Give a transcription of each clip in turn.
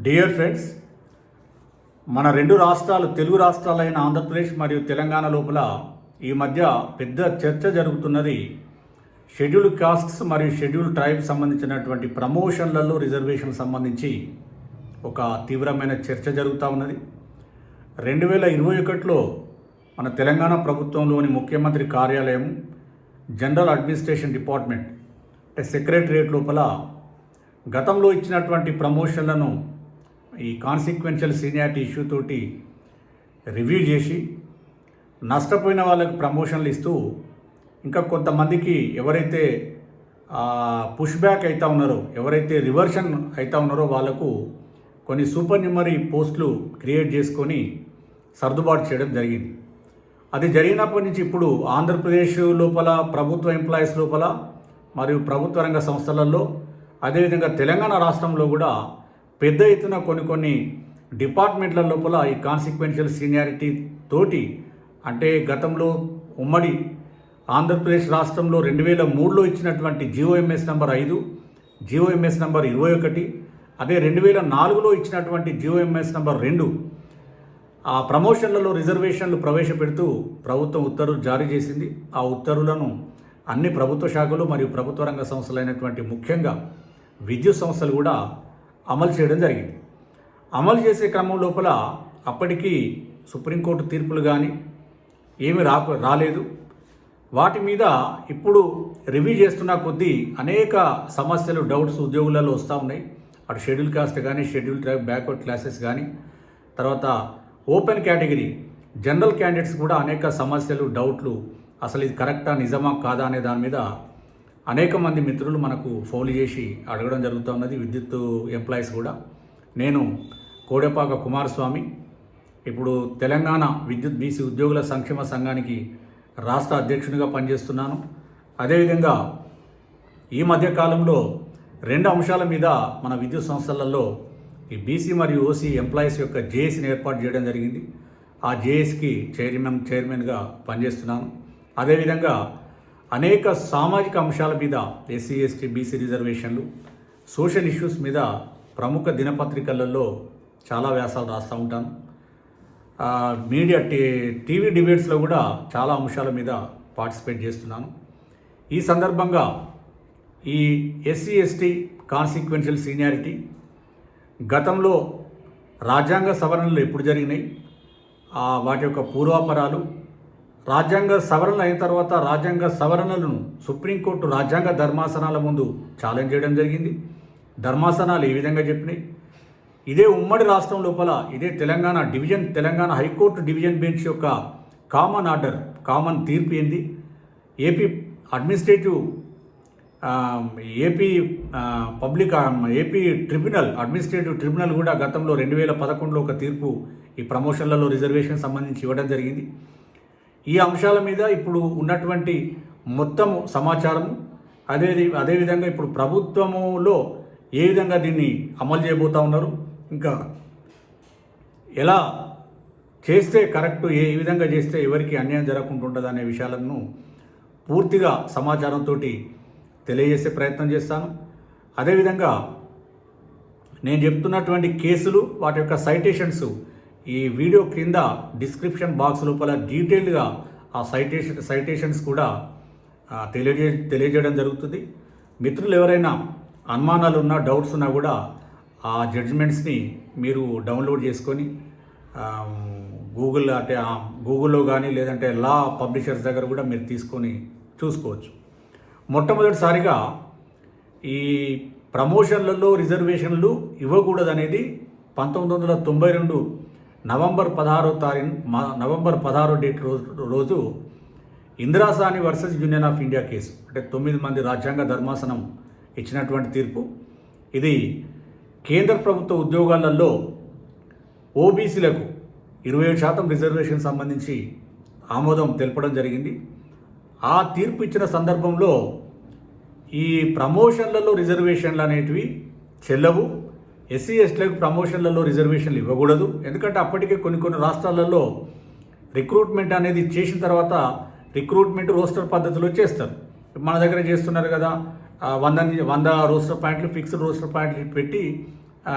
Dear friends, మన రెండు రాష్ట్రాలు తెలుగు రాష్ట్రాలైన ఆంధ్రప్రదేశ్ మరియు తెలంగాణ లోపల ఈ మధ్య పెద్ద చర్చ జరుగుతున్నది. షెడ్యూల్డ్ కాస్ట్స్ మరియు షెడ్యూల్డ్ ట్రైబ్ సంబంధించినటువంటి ప్రమోషన్లలో రిజర్వేషన్ సంబంధించి ఒక తీవ్రమైన చర్చ జరుగుతూ ఉన్నది. 2021లో మన తెలంగాణ ప్రభుత్వంలోని ముఖ్యమంత్రి కార్యాలయం జనరల్ అడ్మినిస్ట్రేషన్ డిపార్ట్మెంట్ అంటే సెక్రటరియట్ లోపల గతంలో ఇచ్చినటువంటి ప్రమోషన్లను ఈ కాన్సిక్వెన్షియల్ సీనియారిటీ ఇష్యూ తోటి రివ్యూ చేసి నష్టపోయిన వాళ్ళకి ప్రమోషన్లు ఇస్తూ ఇంకా కొంతమందికి ఎవరైతే పుష్ బ్యాక్ అవుతా ఉన్నారో, ఎవరైతే రివర్షన్ అవుతా ఉన్నారో వాళ్ళకు కొన్ని సూపర్ న్యూమరీ పోస్టులు క్రియేట్ చేసుకొని సర్దుబాటు చేయడం జరిగింది. అది జరిగినప్పటి నుంచి ఇప్పుడు ఆంధ్రప్రదేశ్ లోపల ప్రభుత్వ ఎంప్లాయీస్ లోపల మరియు ప్రభుత్వ రంగ సంస్థలలో, అదేవిధంగా తెలంగాణ రాష్ట్రంలో కూడా పెద్ద ఎత్తున కొన్ని డిపార్ట్మెంట్ల లోపల ఈ కాన్సిక్వెన్షియల్ సీనియారిటీ తోటి, అంటే గతంలో ఉమ్మడి ఆంధ్రప్రదేశ్ రాష్ట్రంలో 2003లో ఇచ్చినటువంటి GOMS నంబర్ 5, GOMS నంబర్ 21, అదే 2004లో ఇచ్చినటువంటి GOMS నంబర్ 2 ఆ ప్రమోషన్లలో రిజర్వేషన్లు ప్రవేశపెడుతూ ప్రభుత్వం ఉత్తర్వులు జారీ చేసింది. ఆ ఉత్తర్వులను అన్ని ప్రభుత్వ శాఖలు మరియు ప్రభుత్వ రంగ సంస్థలైనటువంటి ముఖ్యంగా విద్యుత్ సంస్థలు కూడా అమలు చేయడం జరిగింది. అమలు చేసే క్రమం లోపల అప్పటికి సుప్రీంకోర్టు తీర్పులు కానీ ఏమీ రాలేదు. వాటి మీద ఇప్పుడు రివ్యూ చేస్తున్న కొద్దీ అనేక సమస్యలు, డౌట్స్ ఉద్యోగులలో వస్తూ ఉన్నాయి. అటు షెడ్యూల్ కాస్ట్ కానీ, షెడ్యూల్ ట్రైబ్, బ్యాక్వర్డ్ క్లాసెస్ కానీ, తర్వాత ఓపెన్ కేటగిరీ జనరల్ క్యాండిడేట్స్ కూడా అనేక సమస్యలు, డౌట్లు, అసలు ఇది కరెక్టా, నిజమా కాదా అనే దాని మీద అనేక మంది మిత్రులు మనకు ఫోన్లు చేసి అడగడం జరుగుతూ ఉన్నది. విద్యుత్ ఎంప్లాయీస్ కూడా. నేను కోడెపాక కుమారస్వామి, ఇప్పుడు తెలంగాణ విద్యుత్ బీసీ ఉద్యోగుల సంక్షేమ సంఘానికి రాష్ట్ర అధ్యక్షునిగా పనిచేస్తున్నాను. అదేవిధంగా ఈ మధ్యకాలంలో 2 అంశాల మీద మన విద్యుత్ సంస్థలలో ఈ బీసీ మరియు ఓసీ ఎంప్లాయీస్ యొక్క జేఏసీని ఏర్పాటు చేయడం జరిగింది. ఆ జేఏసీకి చైర్మన్గా పనిచేస్తున్నాను. అదేవిధంగా అనేక సామాజిక అంశాల మీద, ఎస్సీ ఎస్టీ బీసీ రిజర్వేషన్లు, సోషల్ ఇష్యూస్ మీద ప్రముఖ దినపత్రికలలో చాలా వ్యాసాలు రాస్తూ ఉంటాను. మీడియా టీవీ డిబేట్స్లో కూడా చాలా అంశాల మీద పార్టిసిపేట్ చేస్తున్నాను. ఈ సందర్భంగా ఈ ఎస్సీ ఎస్టీ కాన్సిక్వెన్షియల్ సీనియారిటీ గతంలో రాజ్యాంగ సవరణలు ఎప్పుడు జరిగినాయి, వాటి యొక్క పూర్వాపరాలు, రాజ్యాంగ సవరణలు అయిన తర్వాత రాజ్యాంగ సవరణలను సుప్రీంకోర్టు రాజ్యాంగ ధర్మాసనాల ముందు ఛాలెంజ్ చేయడం జరిగింది. ధర్మాసనాలు ఏ విధంగా చెప్పినాయి, ఇదే ఉమ్మడి రాష్ట్రం లోపల ఇదే తెలంగాణ హైకోర్టు డివిజన్ బెంచ్ యొక్క కామన్ ఆర్డర్, కామన్ తీర్పు ఏంది, ఏపీ ట్రిబ్యునల్, అడ్మినిస్ట్రేటివ్ ట్రిబ్యునల్ కూడా గతంలో 2011లో ఒక తీర్పు ఈ ప్రమోషన్లలో రిజర్వేషన్ సంబంధించి ఇవ్వడం జరిగింది. ఈ అంశాల మీద ఇప్పుడు ఉన్నటువంటి మొత్తం సమాచారము, అదేవిధంగా ఇప్పుడు ప్రభుత్వములో ఏ విధంగా దీన్ని అమలు చేయబోతూ ఉన్నారు, ఇంకా ఎలా చేస్తే కరెక్ట్, ఏ విధంగా చేస్తే ఎవరికి అన్యాయం జరగకుండా ఉంటుంది అనే విషయాలను పూర్తిగా సమాచారంతో తెలియజేసే ప్రయత్నం చేస్తాను. అదేవిధంగా నేను చెప్తున్నటువంటి కేసులు, వాటి యొక్క సైటేషన్స్ ఈ వీడియో క్రింద డిస్క్రిప్షన్ బాక్స్ లోపల డీటెయిల్డ్గా ఆ సైటేషన్స్ కూడా తెలియజేయడం జరుగుతుంది. మిత్రులు ఎవరైనా అనుమానాలు ఉన్నా, డౌట్స్ ఉన్నా కూడా ఆ జడ్జిమెంట్స్ని మీరు డౌన్లోడ్ చేసుకొని గూగుల్లో కానీ లేదంటే లా పబ్లిషర్స్ దగ్గర కూడా మీరు తీసుకొని చూసుకోవచ్చు. మొట్టమొదటిసారిగా ఈ ప్రమోషన్లలో రిజర్వేషన్లు ఇవ్వకూడదనేది 1992 నవంబర్ 16 డేట్ రోజు Indra Sawhney versus union of India case, అంటే 9 మంది రాజ్యాంగ ధర్మాసనం ఇచ్చినటువంటి తీర్పు. ఇది కేంద్ర ప్రభుత్వ ఉద్యోగాలలో ఓబీసీలకు 27% రిజర్వేషన్ సంబంధించి ఆమోదం తెలపడం జరిగింది. ఆ తీర్పు ఇచ్చిన సందర్భంలో ఈ ప్రమోషన్లలో రిజర్వేషన్లు అనేటివి చెల్లవు, ఎస్సీ ఎస్టీలకు ప్రమోషన్లలో రిజర్వేషన్లు ఇవ్వకూడదు. ఎందుకంటే అప్పటికే కొన్ని రాష్ట్రాలలో రిక్రూట్మెంట్ అనేది చేసిన తర్వాత రిక్రూట్మెంట్ రోస్టర్ పద్ధతిలో చేస్తారు. మన దగ్గర చేస్తున్నారు కదా, 100 రోస్టర్ పాయింట్లు, ఫిక్స్డ్ రోస్టర్ పాయింట్లు పెట్టి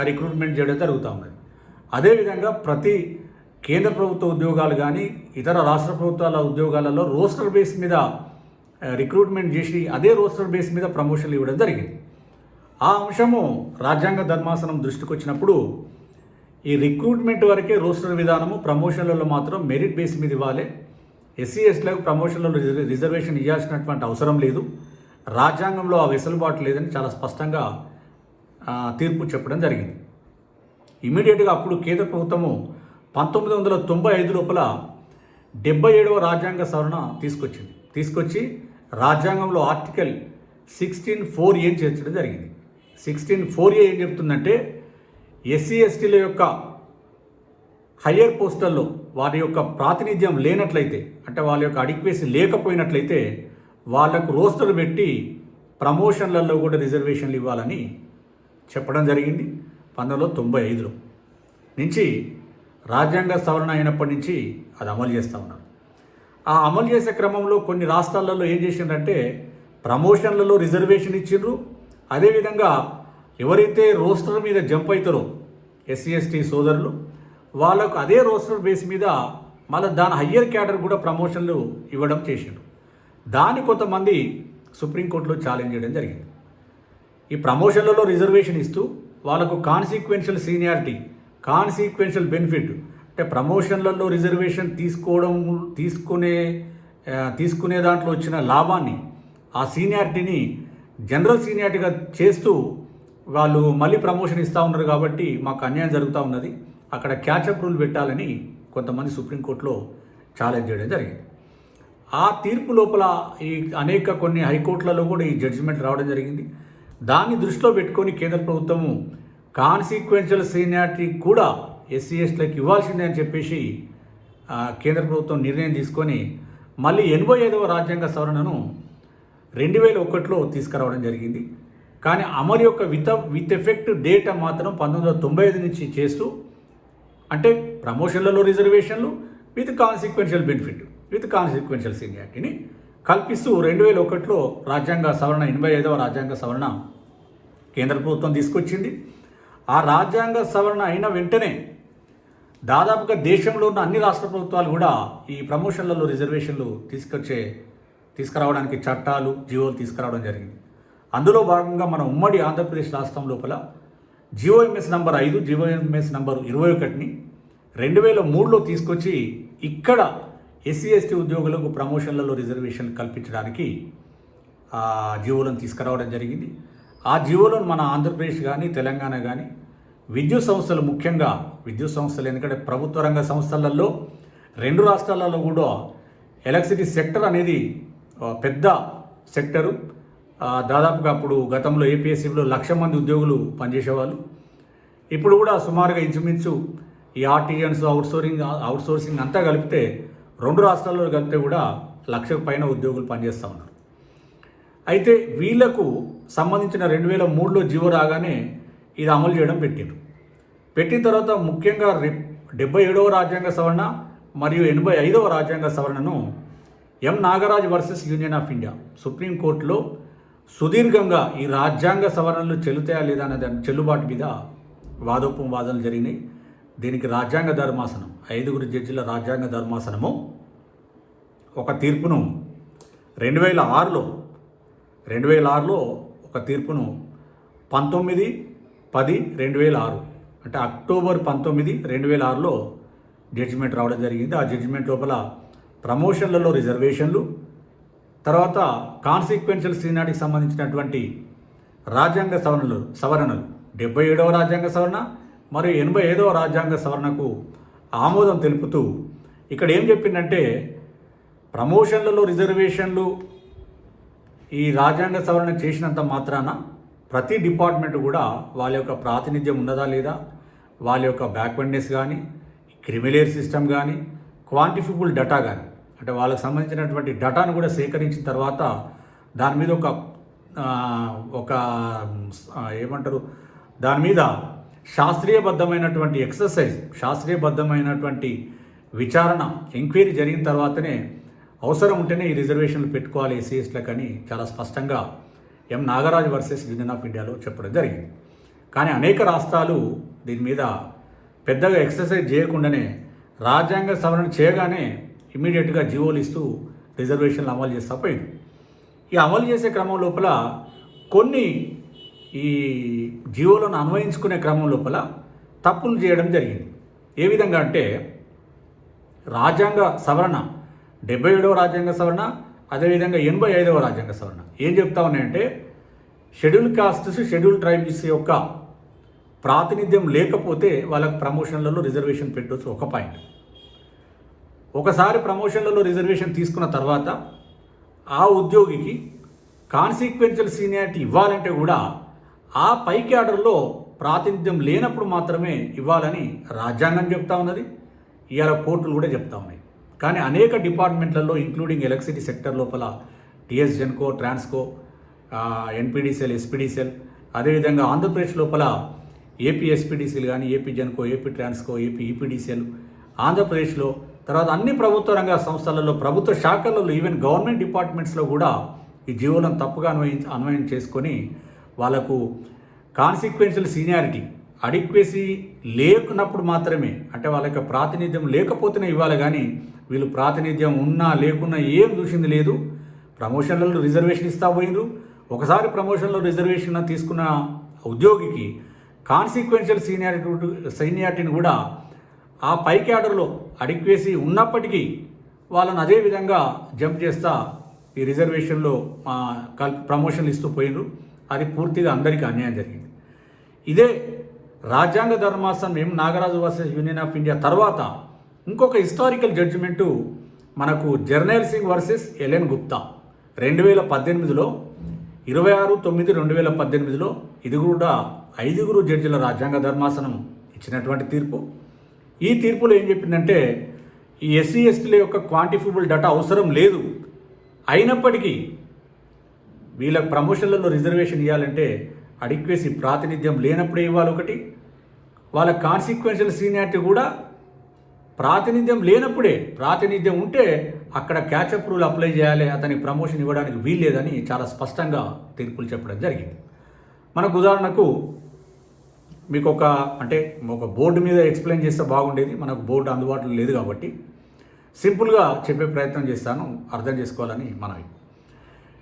రిక్రూట్మెంట్ చేయడం జరుగుతూ ఉన్నది. అదేవిధంగా ప్రతి కేంద్ర ప్రభుత్వ ఉద్యోగాలు కానీ ఇతర రాష్ట్ర ప్రభుత్వాల ఉద్యోగాలలో రోస్టర్ బేస్ మీద రిక్రూట్మెంట్ చేసి అదే రోస్టర్ బేస్ మీద ప్రమోషన్లు ఇవ్వడం జరిగింది. ఆ అంశము రాజ్యాంగ ధర్మాసనం దృష్టికి వచ్చినప్పుడు ఈ రిక్రూట్మెంట్ వరకే రోస్టర్ విధానము, ప్రమోషన్లలో మాత్రం మెరిట్ బేస్ మీద ఇవ్వాలి, ఎస్సీ ఎస్టీలకు ప్రమోషన్లలో రిజర్వేషన్ ఇవ్వాల్సినటువంటి అవసరం లేదు, రాజ్యాంగంలో ఆ వెసులుబాటు లేదని చాలా స్పష్టంగా తీర్పు చెప్పడం జరిగింది. ఇమీడియట్గా అప్పుడు కేంద్ర ప్రభుత్వము 1995 లోపల 77వ రాజ్యాంగ సవరణ తీసుకొచ్చి రాజ్యాంగంలో ఆర్టికల్ 16(4)A చేర్చడం జరిగింది. 16(4)A ఏం చెప్తుందంటే ఎస్సీ ఎస్టీల యొక్క హయ్యర్ పోస్టుల్లో వారి యొక్క ప్రాతినిధ్యం లేనట్లయితే, అంటే వాళ్ళ యొక్క అడిక్వేసి లేకపోయినట్లయితే వాళ్లకు రోస్టర్ పెట్టి ప్రమోషన్లలో కూడా రిజర్వేషన్లు ఇవ్వాలని చెప్పడం జరిగింది. 1995లో నుంచి రాజ్యాంగ సవరణ అయినప్పటి నుంచి అది అమలు చేస్తూ ఉన్నారు. ఆ అమలు చేసే క్రమంలో కొన్ని రాష్ట్రాలలో ఏం చేసిందంటే ప్రమోషన్లలో రిజర్వేషన్ ఇచ్చిండ్రు. అదేవిధంగా ఎవరైతే రోస్టర్ మీద జంప్ అవుతారో ఎస్సీ ఎస్టీ సోదరులు వాళ్ళకు అదే రోస్టర్ బేస్ మీద మళ్ళీ దాని హయ్యర్ క్యాడర్ కూడా ప్రమోషన్లు ఇవ్వడం చేసిండ్రు. దాన్ని కొంతమంది సుప్రీంకోర్టులో ఛాలెంజ్ చేయడం జరిగింది. ఈ ప్రమోషన్లలో రిజర్వేషన్ ఇస్తూ వాళ్ళకు కాన్సిక్వెన్షియల్ సీనియారిటీ, కాన్సిక్వెన్షియల్ బెనిఫిట్, అంటే ప్రమోషన్లలో రిజర్వేషన్ తీసుకునే దాంట్లో వచ్చిన లాభాన్ని, ఆ సీనియారిటీని జనరల్ సీనియారిటీగా చేస్తూ వాళ్ళు మళ్ళీ ప్రమోషన్ ఇస్తూ ఉన్నారు కాబట్టి మాకు అన్యాయం జరుగుతూ ఉన్నది, అక్కడ క్యాచప్ రూల్ పెట్టాలని కొంతమంది సుప్రీంకోర్టులో ఛాలెంజ్ చేయడం జరిగింది. ఆ తీర్పు లోపల ఈ కొన్ని హైకోర్టులలో కూడా ఈ జడ్జిమెంట్ రావడం జరిగింది. దాన్ని దృష్టిలో పెట్టుకొని కేంద్ర ప్రభుత్వము కాన్సిక్వెన్షియల్ సీనియారిటీ కూడా ఎస్సీ ఎస్టీలకు ఇవ్వాల్సిందే అని చెప్పేసి కేంద్ర ప్రభుత్వం నిర్ణయం తీసుకొని మళ్ళీ 85వ రాజ్యాంగ సవరణను 2001లో తీసుకురావడం జరిగింది. కానీ అమలు యొక్క విత్ ఎఫెక్ట్ డేట్ మాత్రం 1995 నుంచి చేస్తూ, అంటే ప్రమోషన్లలో రిజర్వేషన్లు with consequential benefit with consequential సీనియారిటీని కల్పిస్తూ 2001లో రాజ్యాంగ సవరణ 85వ రాజ్యాంగ సవరణ కేంద్ర ప్రభుత్వం తీసుకొచ్చింది. ఆ రాజ్యాంగ సవరణ అయిన వెంటనే దాదాపుగా దేశంలో ఉన్న అన్ని రాష్ట్ర ప్రభుత్వాలు కూడా ఈ ప్రమోషన్లలో రిజర్వేషన్లు తీసుకురావడానికి చట్టాలు, జీవోలు తీసుకురావడం జరిగింది. అందులో భాగంగా మన ఉమ్మడి ఆంధ్రప్రదేశ్ రాష్ట్రం లోపల జీఓఎంఎస్ నంబర్ 5, జీఓఎంఎస్ నంబర్ 21ని 2003లో తీసుకొచ్చి ఇక్కడ ఎస్సీ ఎస్టీ ఉద్యోగులకు ప్రమోషన్లలో రిజర్వేషన్లు కల్పించడానికి ఆ జీవోలను తీసుకురావడం జరిగింది. ఆ జీవోలను మన ఆంధ్రప్రదేశ్ కానీ తెలంగాణ కానీ విద్యుత్ సంస్థలు, ముఖ్యంగా విద్యుత్ సంస్థలు, ఎందుకంటే ప్రభుత్వ రంగ సంస్థలలో 2 రాష్ట్రాలలో కూడా ఎలక్ట్రిసిటీ సెక్టర్ అనేది పెద్ద సెక్టరు. దాదాపుగా అప్పుడు గతంలో ఏపీఎస్సీలో 1,00,000 మంది ఉద్యోగులు పనిచేసేవాళ్ళు. ఇప్పుడు కూడా సుమారుగా ఇంచుమించు ఈ ఆర్టీఎన్స్ అవుట్సోర్సింగ్ అంతా కలిపితే 2 రాష్ట్రాల్లో కలిపితే కూడా 1,00,000 పైన ఉద్యోగులు పనిచేస్తూ ఉన్నారు. అయితే వీళ్లకు సంబంధించిన 2003లో జీవో రాగానే ఇది అమలు చేయడం పెట్టిన తర్వాత ముఖ్యంగా 77వ రాజ్యాంగ సవరణ మరియు 85వ రాజ్యాంగ సవరణను M Nagaraj versus union of India సుప్రీంకోర్టులో సుదీర్ఘంగా ఈ రాజ్యాంగ సవరణలు చెల్లుతాయా లేదా అనే దాని చెల్లుబాటు మీద వాదనలు జరిగినాయి. దీనికి రాజ్యాంగ ధర్మాసనం 5 జడ్జిల రాజ్యాంగ ధర్మాసనము ఒక తీర్పును 2006లో ఒక తీర్పును 19/10/2006 అంటే అక్టోబర్ 19, 2006లో జడ్జిమెంట్ రావడం జరిగింది. ఆ జడ్జిమెంట్ లోపల ప్రమోషన్లలో రిజర్వేషన్లు, తర్వాత కాన్సిక్వెన్షియల్ సీనియారిటీకి సంబంధించినటువంటి రాజ్యాంగ సవరణలు 77వ రాజ్యాంగ సవరణ మరియు 85వ రాజ్యాంగ సవరణకు ఆమోదం తెలుపుతూ ఇక్కడ ఏం చెప్పిందంటే ప్రమోషన్లలో రిజర్వేషన్లు ఈ రాజ్యాంగ సవరణ చేసినంత మాత్రాన ప్రతి డిపార్ట్మెంట్ కూడా వాళ్ళ యొక్క ప్రాతినిధ్యం ఉన్నదా లేదా, వాళ్ళ యొక్క బ్యాక్వర్డ్నెస్ కానీ, క్రిమిలేర్ సిస్టమ్ కానీ, క్వాంటిఫిబుల్ డేటా కానీ, అంటే వాళ్ళకి సంబంధించినటువంటి డేటాను కూడా సేకరించిన తర్వాత దాని మీద దాని మీద శాస్త్రీయబద్ధమైనటువంటి శాస్త్రీయబద్ధమైనటువంటి విచారణ, ఎంక్వైరీ జరిగిన తర్వాతనే అవసరం ఉంటేనే ఈ రిజర్వేషన్లు పెట్టుకోవాలి ఎస్సీఎస్లకు అని చాలా స్పష్టంగా ఎం నాగరాజ్ వర్సెస్ యూనియన్ ఆఫ్ ఇండియాలో చెప్పడం జరిగింది. కానీ అనేక రాష్ట్రాలు దీని మీద పెద్దగా ఎక్సర్సైజ్ చేయకుండానే రాజ్యాంగ సవరణ చేయగానే ఇమీడియట్గా జీవోలు ఇస్తూ రిజర్వేషన్లు అమలు చేస్తూ పోయింది. ఈ అమలు చేసే క్రమం లోపల కొన్ని ఈ జీవోలను అన్వయించుకునే క్రమం లోపల తప్పులు చేయడం జరిగింది. ఏ విధంగా అంటే రాజ్యాంగ సవరణ 77వ రాజ్యాంగ సవరణ, అదేవిధంగా 85వ రాజ్యాంగ సవరణ ఏం చెప్తా ఉన్నాయంటే షెడ్యూల్ కాస్ట్స్, షెడ్యూల్ ట్రైబ్స్ యొక్క ప్రాతినిధ్యం లేకపోతే వాళ్ళకు ప్రమోషన్లలో రిజర్వేషన్ పెట్టవచ్చు. ఒక పాయింట్. ఒకసారి ప్రమోషన్లలో రిజర్వేషన్ తీసుకున్న తర్వాత ఆ ఉద్యోగికి కాన్సిక్వెన్షియల్ సీనియారిటీ ఇవ్వాలంటే కూడా ఆ పై క్యాడర్లో ప్రాతినిధ్యం లేనప్పుడు మాత్రమే ఇవ్వాలని రాజ్యాంగం చెప్తా ఉన్నది, ఇవాళ కోర్టులు కూడా చెప్తా ఉన్నాయి. కానీ అనేక డిపార్ట్మెంట్లలో ఇంక్లూడింగ్ ఎలక్ట్రిసిటీ సెక్టర్ లోపల TS Genco, Transco, NPDCL, SPDCL, అదేవిధంగా ఆంధ్రప్రదేశ్ లోపల ఏపీ ఎస్పీడీసీలు కానీ, AP Genco, AP Transco, AP EPDCL, ఆంధ్రప్రదేశ్లో తర్వాత అన్ని ప్రభుత్వ రంగ సంస్థలలో, ప్రభుత్వ శాఖలలో, ఈవెన్ గవర్నమెంట్ డిపార్ట్మెంట్స్లో కూడా ఈ జీవోలను తప్పుగా అన్వయం చేసుకొని వాళ్ళకు కాన్సిక్వెన్షియల్ సీనియారిటీ అడిక్వెసీ లేకున్నప్పుడు మాత్రమే, అంటే వాళ్ళకి ప్రాతినిధ్యం లేకపోతేనే ఇవ్వాలి. కానీ వీళ్ళు ప్రాతినిధ్యం ఉన్నా లేకున్నా ఏం చూసింది లేదు. ప్రమోషన్లలో రిజర్వేషన్ ఇస్తా పోయినరు. ఒకసారి ప్రమోషన్లో రిజర్వేషన్ తీసుకున్న ఉద్యోగికి కాన్సిక్వెన్షియల్ సీనియారిటీని కూడా ఆ పై క్యాడర్లో అడిక్వేసీ ఉన్నప్పటికీ వాళ్ళని అదే విధంగా జంప్ చేస్తా ఈ రిజర్వేషన్లో ప్రమోషన్లు ఇస్తూ పోయినరు. అది పూర్తిగా అందరికీ అన్యాయం జరిగింది. ఇదే రాజ్యాంగ ధర్మాసనం Nagaraju versus union of India తర్వాత ఇంకొక హిస్టారికల్ జడ్జిమెంటు మనకు జర్నైల్ సింగ్ వర్సెస్ ఎల్ఎన్ గుప్తా 2018లో 26/9/2018లో ఇది కూడా 5 జడ్జిల రాజ్యాంగ ధర్మాసనం ఇచ్చినటువంటి తీర్పు. ఈ తీర్పులో ఏం చెప్పిందంటే ఈ ఎస్సీ ఎస్టీల యొక్క క్వాంటిఫిబుల్ డేటా అవసరం లేదు, అయినప్పటికీ వీళ్ళకి ప్రమోషన్లలో రిజర్వేషన్ ఇవ్వాలంటే అడిక్వేసీ ప్రాతినిధ్యం లేనప్పుడే ఇవ్వాలి ఒకటి, వాళ్ళ కాన్సిక్వెన్షియల్ సీనియారిటీ కూడా ప్రాతినిధ్యం లేనప్పుడే, ప్రాతినిధ్యం ఉంటే అక్కడ క్యాచప్ రూల్ అప్లై చేయాలి, అతనికి ప్రమోషన్ ఇవ్వడానికి వీల్లేదని చాలా స్పష్టంగా తీర్పులు చెప్పడం జరిగింది. మనకు ఉదాహరణకు మీకు ఒక బోర్డు మీద ఎక్స్ప్లెయిన్ చేస్తే బాగుండేది, మనకు బోర్డు అందుబాటులో లేదు కాబట్టి సింపుల్గా చెప్పే ప్రయత్నం చేస్తాను, అర్థం చేసుకోవాలని మనవి.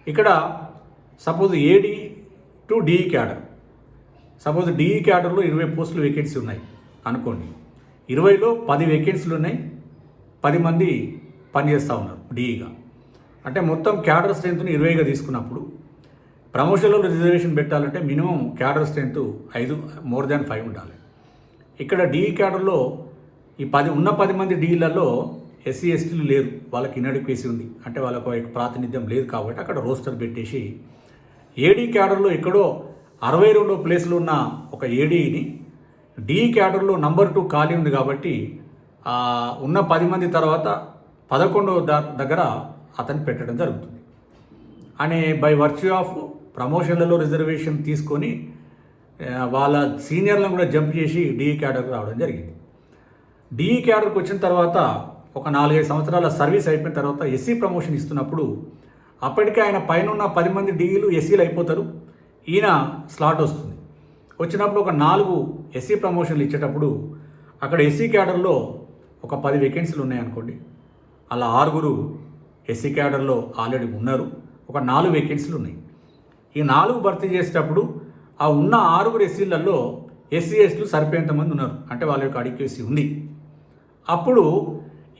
ఇక్కడ suppose AD to DE cadre, suppose DE క్యాడర్లో 20 పోస్టులు వేకెన్సీ ఉన్నాయి అనుకోండి. 20లో 10 వేకెన్సీలు ఉన్నాయి, 10 మంది పనిచేస్తూ ఉన్నారు డిఈగా. అంటే మొత్తం క్యాడర్ స్ట్రెంత్ని 20గా తీసుకున్నప్పుడు ప్రమోషన్లో రిజర్వేషన్ పెట్టాలంటే minimum cadre strength 5 more than 5 ఉండాలి. ఇక్కడ డిఈ క్యాడర్లో ఈ 10 మంది డిఈలలో ఎస్సీ ఎస్టీలు లేరు, వాళ్ళకి ఇన్అడిక్వెసీ ఉంది, అంటే వాళ్ళకు ప్రాతినిధ్యం లేదు కాబట్టి అక్కడ రోస్టర్ పెట్టేసి ఏడీ క్యాడర్లో ఎక్కడో 62వ ప్లేస్లో ఉన్న ఒక ఏడీని డిఈ క్యాడర్లో నంబర్ 2 ఖాళీ ఉంది కాబట్టి ఉన్న 10 మంది తర్వాత 11వ దగ్గర అతన్ని పెట్టడం జరుగుతుంది. అని బై వర్చ్యూ ఆఫ్ ప్రమోషన్లలో రిజర్వేషన్ తీసుకొని వాళ్ళ సీనియర్లను కూడా జంప్ చేసి డిఈ క్యాడర్కి రావడం జరిగింది. డిఈ క్యాడర్కి వచ్చిన తర్వాత ఒక 4-5 సంవత్సరాల సర్వీస్ అయిపోయిన తర్వాత ఎస్సీ ప్రమోషన్ ఇస్తున్నప్పుడు అప్పటికే ఆయన పైన ఉన్న 10 మంది డిఈలు ఎస్సీలు అయిపోతారు, ఈయన స్లాట్ వస్తుంది. వచ్చినప్పుడు ఒక 4 ఎస్సీ ప్రమోషన్లు ఇచ్చేటప్పుడు అక్కడ ఎస్సీ క్యాడర్లో ఒక 10 వేకెన్సీలు ఉన్నాయనుకోండి, అలా 6 ఎస్సీ క్యాడర్లో ఆల్రెడీ ఉన్నారు, ఒక 4 వేకెన్సీలు ఉన్నాయి. ఈ 4 భర్తీ చేసేటప్పుడు ఆ ఉన్న 6 ఎస్సీలలో ఎస్సీ ఎస్టీలు సరిపోయేంతమంది ఉన్నారు, అంటే వాళ్ళ యొక్క అడిక్వెసీ ఉంది. అప్పుడు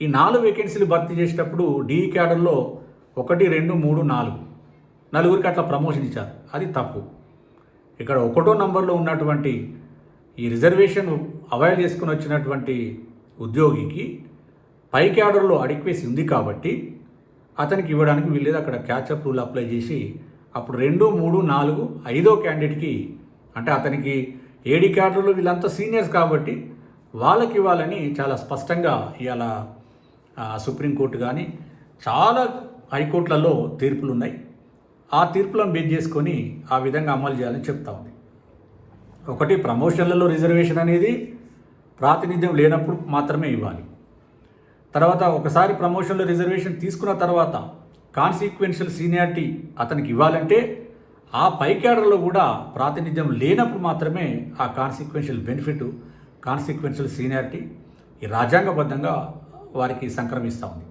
ఈ 4 వేకెన్సీలు భర్తీ చేసేటప్పుడు డిఈ క్యాడర్లో 1, 2, 3, 4 నలుగురికి అట్లా ప్రమోషన్ ఇచ్చారు, అది తప్పు. ఇక్కడ 1వ నంబర్లో ఉన్నటువంటి ఈ రిజర్వేషన్ అవైల్ చేసుకుని వచ్చినటువంటి ఉద్యోగికి పై క్యాడర్లో అడిక్వెసీ ఉంది కాబట్టి అతనికి ఇవ్వడానికి వీల్లేదు. అక్కడ క్యాచప్ రూల్ అప్లై చేసి అప్పుడు 2, 3, 4, 5వ క్యాండిడేట్కి, అంటే అతనికి ఏడీ క్యాడర్లో వీళ్ళంతా సీనియర్స్ కాబట్టి వాళ్ళకి ఇవ్వాలని చాలా స్పష్టంగా ఇవాళ సుప్రీంకోర్టు కానీ చాలా హైకోర్టులలో తీర్పులు ఉన్నాయి. ఆ తీర్పులను బేస్ చేసుకొని ఆ విధంగా అమలు చేయాలని చెప్తా ఉంది. ఒకటి, ప్రమోషన్లలో రిజర్వేషన్ అనేది ప్రాతినిధ్యం లేనప్పుడు మాత్రమే ఇవ్వాలి. తర్వాత ఒకసారి ప్రమోషన్లో రిజర్వేషన్ తీసుకున్న తర్వాత కాన్సిక్వెన్షియల్ సీనియారిటీ అతనికి ఇవ్వాలంటే ఆ పై క్యాడర్లో కూడా ప్రాతినిధ్యం లేనప్పుడు మాత్రమే ఆ కాన్సిక్వెన్షియల్ బెనిఫిట్, కాన్సిక్వెన్షియల్ సీనియారిటీ ఈ రాజ్యాంగబద్ధంగా వారికి సంక్రమిస్తుంది.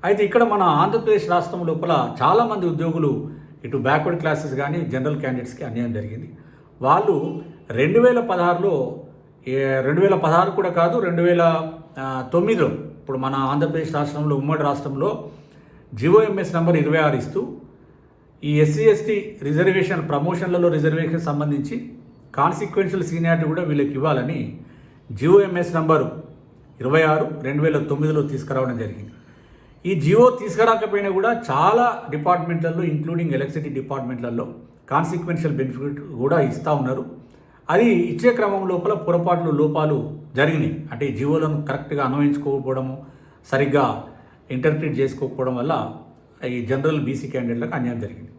అయితే ఇక్కడ మన ఆంధ్రప్రదేశ్ రాష్ట్రం లోపల చాలామంది ఉద్యోగులు ఇటు బ్యాక్వర్డ్ క్లాసెస్ కానీ జనరల్ క్యాండిడేట్స్కి అన్యాయం జరిగింది. వాళ్ళు 2016లో 2016 కూడా కాదు 2009లో ఇప్పుడు మన ఆంధ్రప్రదేశ్ రాష్ట్రంలో ఉమ్మడి రాష్ట్రంలో GOMS నంబర్ 26 ఇస్తూ ఈ SC/ST రిజర్వేషన్ ప్రమోషన్లలో రిజర్వేషన్ సంబంధించి కాన్సిక్వెన్షియల్ సీనియారిటీ కూడా వీళ్ళకి ఇవ్వాలని GOMS నంబరు 26 2009లో తీసుకురావడం జరిగింది. ఈ జియో తీసుకురాకపోయినా కూడా చాలా డిపార్ట్మెంట్లలో ఇంక్లూడింగ్ ఎలక్ట్రిసిటీ డిపార్ట్మెంట్లలో కాన్సిక్వెన్షియల్ బెనిఫిట్ కూడా ఇస్తూ ఉన్నారు. అది ఇచ్చే క్రమం లోపల పొరపాట్లు లోపాలు జరిగినాయి. అంటే ఈ జియోలను కరెక్ట్గా అన్వయించుకోకపోవడము, సరిగ్గా ఇంటర్ప్రిట్ చేసుకోకపోవడం వల్ల ఈ జనరల్ బీసీ క్యాండిడేట్లకు అన్యాయం జరిగింది.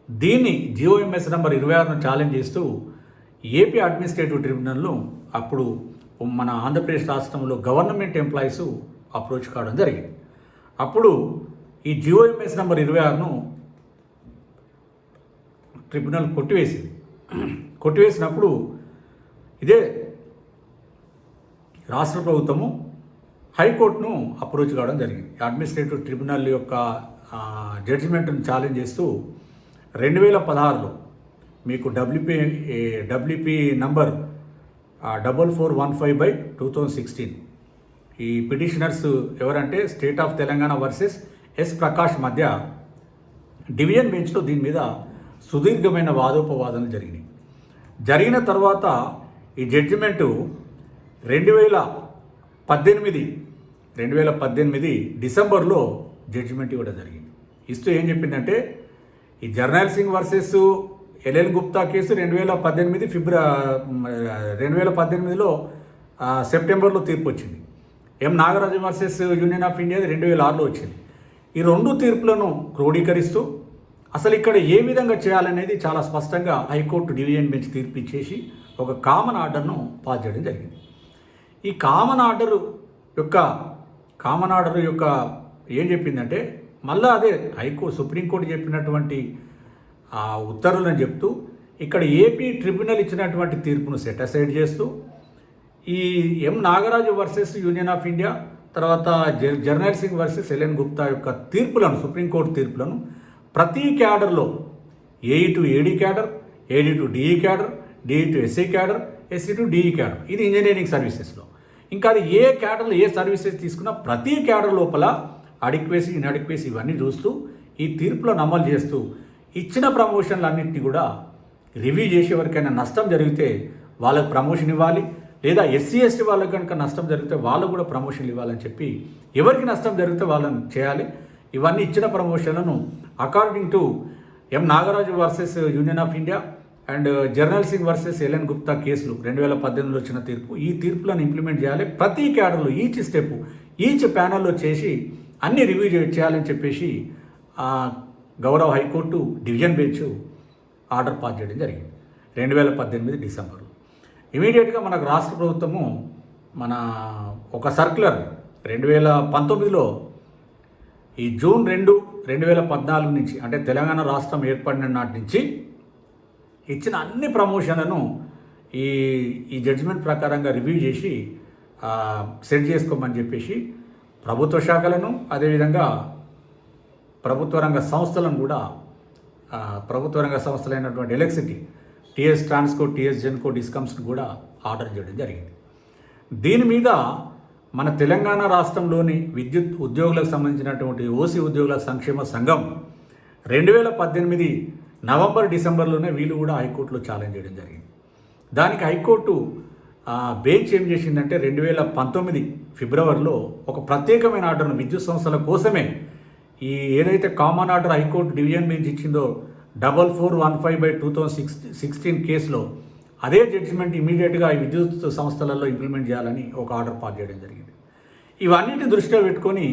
దీన్ని GOMS నంబర్ 26ను ఛాలెంజ్ చేస్తూ ఏపీ అడ్మినిస్ట్రేటివ్ ట్రిబ్యునల్ను అప్పుడు మన ఆంధ్రప్రదేశ్ రాష్ట్రంలో గవర్నమెంట్ ఎంప్లాయీస్ అప్రోచ్ కావడం జరిగింది. అప్పుడు ఈ GOMS నంబర్ 26ను ట్రిబ్యునల్ కొట్టివేసినప్పుడు ఇదే రాష్ట్ర ప్రభుత్వము హైకోర్టును అప్రోచ్ కావడం జరిగింది. అడ్మినిస్ట్రేటివ్ ట్రిబ్యునల్ యొక్క జడ్జిమెంట్ను ఛాలెంజ్ చేస్తూ 2016లో మీకు WP నంబర్ 4415/2016 ఈ పిటిషనర్స్ ఎవరంటే state of Telangana versus S Prakash మధ్య డివిజన్ బెంచ్లో దీని మీద సుదీర్ఘమైన వాదోపవాదనలు జరిగిన తర్వాత ఈ జడ్జిమెంటు 2018 డిసెంబర్లో జడ్జిమెంట్ ఇవ్వడం జరిగింది. ఇస్తూ ఏం చెప్పిందంటే ఈ Jarnail Singh versus LL Gupta case 2018లో సెప్టెంబర్లో తీర్పు వచ్చింది. Nagaraj versus union of India 2006లో వచ్చింది. ఈ రెండు తీర్పులను క్రోడీకరిస్తూ అసలు ఇక్కడ ఏ విధంగా చేయాలనేది చాలా స్పష్టంగా హైకోర్టు డివిజన్ బెంచ్ తీర్పు ఇచ్చేసి ఒక కామన్ ఆర్డర్ను పాస్ చేయడం జరిగింది. ఈ కామన్ ఆర్డర్ యొక్క ఏం చెప్పిందంటే మళ్ళీ అదే సుప్రీంకోర్టు చెప్పినటువంటి ఉత్తర్వులను చెప్తూ ఇక్కడ ఏపీ ట్రిబ్యునల్ ఇచ్చినటువంటి తీర్పును సెట్ అసైడ్ చేస్తూ ఈ Nagaraj versus union of India తర్వాత జర్నల్ సింగ్ వర్సెస్ LN గుప్తా యొక్క తీర్పులను, సుప్రీంకోర్టు తీర్పులను ప్రతి క్యాడర్లో AE to AD cadre, AD to DE cadre, DE to SC cadre, SC to DE cadre, ఇది ఇంజనీరింగ్ సర్వీసెస్లో. ఇంకా అది ఏ క్యాడర్లో ఏ సర్వీసెస్ తీసుకున్నా ప్రతి క్యాడర్ లోపల అడిక్వేసి ఇన్అడిక్వేసి ఇవన్నీ చూస్తూ ఈ తీర్పులను అమలు చేస్తూ ఇచ్చిన ప్రమోషన్లన్నింటినీ కూడా రివ్యూ చేసి ఎవరికైనా నష్టం జరిగితే వాళ్ళకి ప్రమోషన్ ఇవ్వాలి, లేదా SC/ST వాళ్ళకి కనుక నష్టం జరిగితే వాళ్ళకు కూడా ప్రమోషన్లు ఇవ్వాలని చెప్పి ఎవరికి నష్టం జరిగితే వాళ్ళని చేయాలి. ఇవన్నీ ఇచ్చిన ప్రమోషన్లను according to Nagaraj versus union of India and Jarnail Singh versus LN Gupta కేసులు 2018లో వచ్చిన తీర్పు, ఈ తీర్పులను ఇంప్లిమెంట్ చేయాలి. ప్రతి క్యాడర్లో ఈచ్ ప్యానల్లో చేసి అన్ని రివ్యూ చేయాలని చెప్పేసి గౌరవ high court division bench order pass చేయడం జరిగింది 2018 డిసెంబర్లో. ఇమీడియట్గా మనకు రాష్ట్ర ప్రభుత్వము ఒక సర్క్యులర్ 2019లో ఈ జూన్ 2, 2014 నుంచి అంటే తెలంగాణ రాష్ట్రం ఏర్పడిన నాటి నుంచి ఇచ్చిన అన్ని ప్రమోషన్లను ఈ జడ్జిమెంట్ ప్రకారంగా రివ్యూ చేసి సెట్ చేసుకోమని చెప్పేసి ప్రభుత్వ శాఖలను, అదేవిధంగా ప్రభుత్వ రంగ సంస్థలను కూడా ప్రభుత్వ రంగ సంస్థలైనటువంటి electricity, TS Transco, TS Genco, డిస్కమ్స్ను కూడా ఆర్డర్ చేయడం జరిగింది. దీని మీద మన తెలంగాణ రాష్ట్రంలోని విద్యుత్ ఉద్యోగులకు సంబంధించినటువంటి OC ఉద్యోగుల సంక్షేమ సంఘం 2018 నవంబర్, డిసెంబర్లోనే వీళ్ళు కూడా హైకోర్టులో ఛాలెంజ్ చేయడం జరిగింది. దానికి హైకోర్టు బెంచ్ ఏం చేసిందంటే 2019 ఫిబ్రవరిలో ఒక ప్రత్యేకమైన ఆర్డర్ను విద్యుత్ సంస్థల కోసమే ఈ ఏదైతే common order high court division bench ఇచ్చిందో 4415/2016 కేసులో అదే జడ్జిమెంట్ ఇమీడియట్గా ఈ విద్యుత్ సంస్థలలో ఇంప్లిమెంట్ చేయాలని ఒక ఆర్డర్ పాస్ చేయడం జరిగింది. ఇవన్నిటిని దృష్టిలో పెట్టుకొని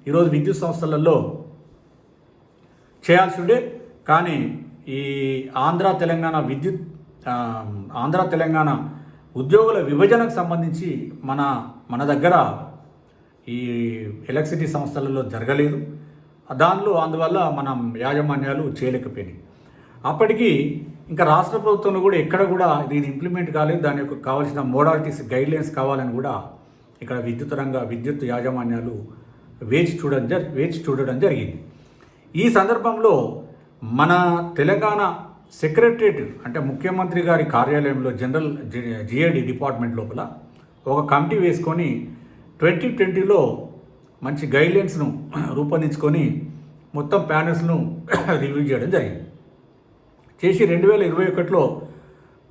ఈరోజు విద్యుత్ సంస్థలలో చేయాల్సి ఉండే, కానీ ఈ ఆంధ్ర తెలంగాణ ఉద్యోగుల విభజనకు సంబంధించి మన దగ్గర ఈ ఎలక్ట్రిసిటీ సంస్థలలో జరగలేదు. అందువల్ల మనం యాజమాన్యాలు చేయలేకపోయినాయి. అప్పటికి ఇంకా రాష్ట్ర ప్రభుత్వంలో కూడా ఎక్కడ కూడా ఇది ఇంప్లిమెంట్ కాలేదు, దాని యొక్క కావాల్సిన మోడాలిటీస్ గైడ్లైన్స్ కావాలని కూడా ఇక్కడ విద్యుత్ యాజమాన్యాలు వేచి చూడడం జరిగింది. ఈ సందర్భంలో మన తెలంగాణ సెక్రటరేట్ అంటే ముఖ్యమంత్రి గారి కార్యాలయంలో జనరల్ జిఏడి డిపార్ట్మెంట్ లోపల ఒక కమిటీ వేసుకొని 2020లో మంచి గైడ్లైన్స్ను రూపొందించుకొని మొత్తం ప్యానెల్స్ను రివ్యూ చేయడం జరిగింది. చేసి 2021లో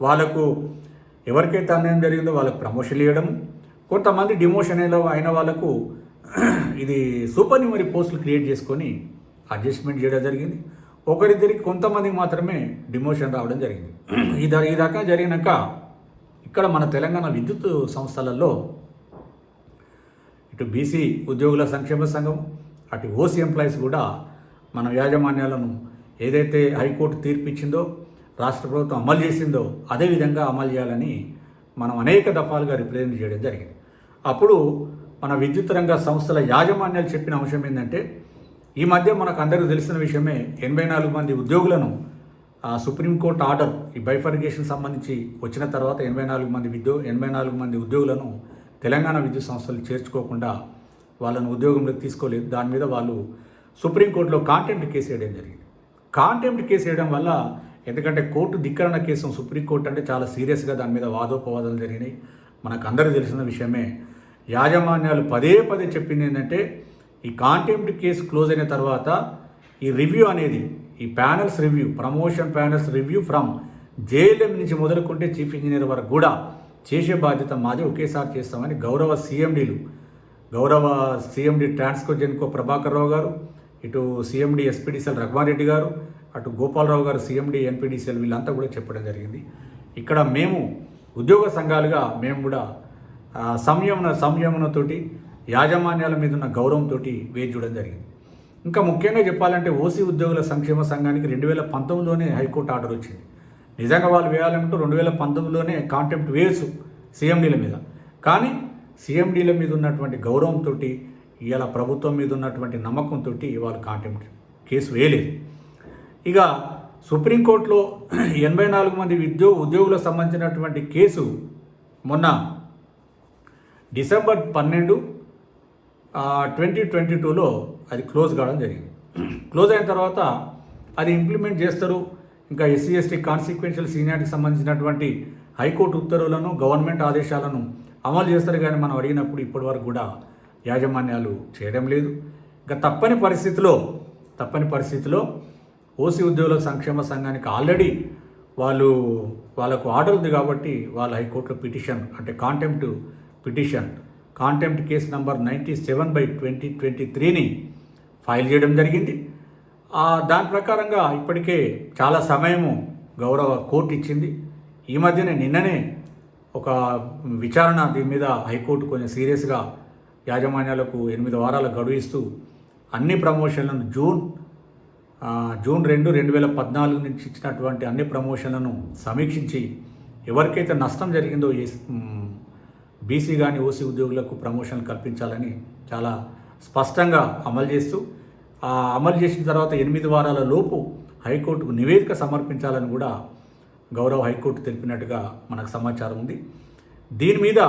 వాళ్ళకు ఎవరికైతే అన్యాయం జరిగిందో వాళ్ళకు ప్రమోషన్లు ఇవ్వడం, కొంతమంది డిమోషన్ అయిన వాళ్ళకు ఇది సూపర్ న్యూమరీ పోస్టులు క్రియేట్ చేసుకొని అడ్జస్ట్మెంట్ చేయడం జరిగింది. ఒకరిద్దరికి కొంతమందికి మాత్రమే డిమోషన్ రావడం జరిగింది. ఈ రకంగా జరిగినాక ఇక్కడ మన తెలంగాణ విద్యుత్ సంస్థలలో ఇటు బీసీ ఉద్యోగుల సంక్షేమ సంఘం, అటు ఓసీ ఎంప్లాయీస్ కూడా మన యాజమాన్యాలను ఏదైతే హైకోర్టు తీర్పు ఇచ్చిందో, రాష్ట్ర ప్రభుత్వం అమలు చేసిందో అదేవిధంగా అమలు చేయాలని మనం అనేక దఫాలుగా రిప్రజెంట్ చేయడం జరిగింది. అప్పుడు మన విద్యుత్ రంగ సంస్థల యాజమాన్యాలు చెప్పిన అంశం ఏంటంటే, ఈ మధ్య మనకు అందరికీ తెలిసిన విషయమే 84 మంది ఉద్యోగులను సుప్రీంకోర్టు ఆర్డర్ ఈ బైఫర్గేషన్ సంబంధించి వచ్చిన తర్వాత 84 మంది ఉద్యోగులను తెలంగాణ విద్యుత్ సంస్థలు చేర్చుకోకుండా వాళ్ళను ఉద్యోగంలోకి తీసుకోలేదు. దాని మీద వాళ్ళు సుప్రీంకోర్టులో కాంటెంప్ట్ కేసు వేయడం జరిగింది. కాంటెంప్ట్ కేసు వేయడం వల్ల, ఎందుకంటే కోర్టు ధిక్కరణ కేసు సుప్రీంకోర్టు అంటే చాలా సీరియస్గా దాని మీద వాదోపవాదాలు జరిగినాయి. మనకు అందరూ తెలిసిన విషయమే. యాజమాన్యాలు పదే చెప్పింది ఏంటంటే, ఈ కాంటెంప్ట్ కేసు క్లోజ్ అయిన తర్వాత ఈ రివ్యూ అనేది, ఈ panels review, promotion panels review from JLM నుంచి మొదలుకుంటే చీఫ్ ఇంజనీర్ వరకు కూడా చేసే బాధ్యత మాది, ఒకేసారి చేస్తామని గౌరవ సిఎండి ట్రాన్స్కో జెన్కో ప్రభాకర్ రావు గారు, ఇటు సిఎండి ఎస్పీడీసీఎల్ రఘుమాన్ రెడ్డి గారు, అటు గోపాలరావు గారు సిఎండి ఎన్పీడీసీఎల్ వీళ్ళంతా కూడా చెప్పడం జరిగింది. ఇక్కడ మేము ఉద్యోగ సంఘాలుగా మేము కూడా సంయమనతోటి యాజమాన్యాల మీద ఉన్న గౌరవంతో వేచి చూడడం జరిగింది. ఇంకా ముఖ్యంగా చెప్పాలంటే ఓసీ ఉద్యోగుల సంక్షేమ సంఘానికి 2019లోనే హైకోర్టు ఆర్డర్ వచ్చింది. నిజంగా వాళ్ళు వేయాలంటూ 2019లోనే కాంటెంప్ట్ వేయచ్చు సీఎండీల మీద. కానీ సీఎండీల మీద ఉన్నటువంటి గౌరవంతో, ఇవాళ ప్రభుత్వం మీద ఉన్నటువంటి నమ్మకంతో వాళ్ళు కాంటెంప్ట్ కేసు వేయలేదు. ఇక సుప్రీంకోర్టులో 84 మంది ఉద్యోగులకు సంబంధించినటువంటి కేసు మొన్న డిసెంబర్ 12, 2022లో అది క్లోజ్ కావడం జరిగింది. క్లోజ్ అయిన తర్వాత అది ఇంప్లిమెంట్ చేస్తారు. ఇంకా ఎస్సీ ఎస్టీ కాన్సిక్వెన్షియల్ సీనియారిటీకి సంబంధించినటువంటి హైకోర్టు ఉత్తర్వులను, గవర్నమెంట్ ఆదేశాలను అమలు చేస్తారు. కానీ మనం అడిగినప్పుడు ఇప్పటి వరకు కూడా యాజమాన్యాలు చేయడం లేదు. ఇంకా తప్పని పరిస్థితిలో ఓసీ ఉద్యోగుల సంక్షేమ సంఘానికి ఆల్రెడీ వాళ్ళకు ఆర్డర్ ఉంది కాబట్టి వాళ్ళ హైకోర్టులో పిటిషన్ అంటే కాంటెంప్ట్ కేసు నంబర్ 97/2023ని ఫైల్ చేయడం జరిగింది. దాని ప్రకారంగా ఇప్పటికే చాలా సమయము గౌరవ కోర్టు ఇచ్చింది. ఈ మధ్యనే నిన్ననే ఒక విచారణ దీని మీద హైకోర్టు కొంచెం సీరియస్గా యాజమాన్యాలకు 8 వారాల గడువు ఇస్తూ అన్ని ప్రమోషన్లను జూన్ 2, 2014 నుంచి ఇచ్చినటువంటి అన్ని ప్రమోషన్లను సమీక్షించి ఎవరికైతే నష్టం జరిగిందో బీసీ కానీ ఓసీ ఉద్యోగులకు ప్రమోషన్లు కల్పించాలని చాలా స్పష్టంగా అమలు చేసిన తర్వాత 8 వారాల లోపు హైకోర్టుకు నివేదిక సమర్పించాలని కూడా గౌరవ హైకోర్టు తెలిపినట్టుగా మనకు సమాచారం ఉంది. దీని మీద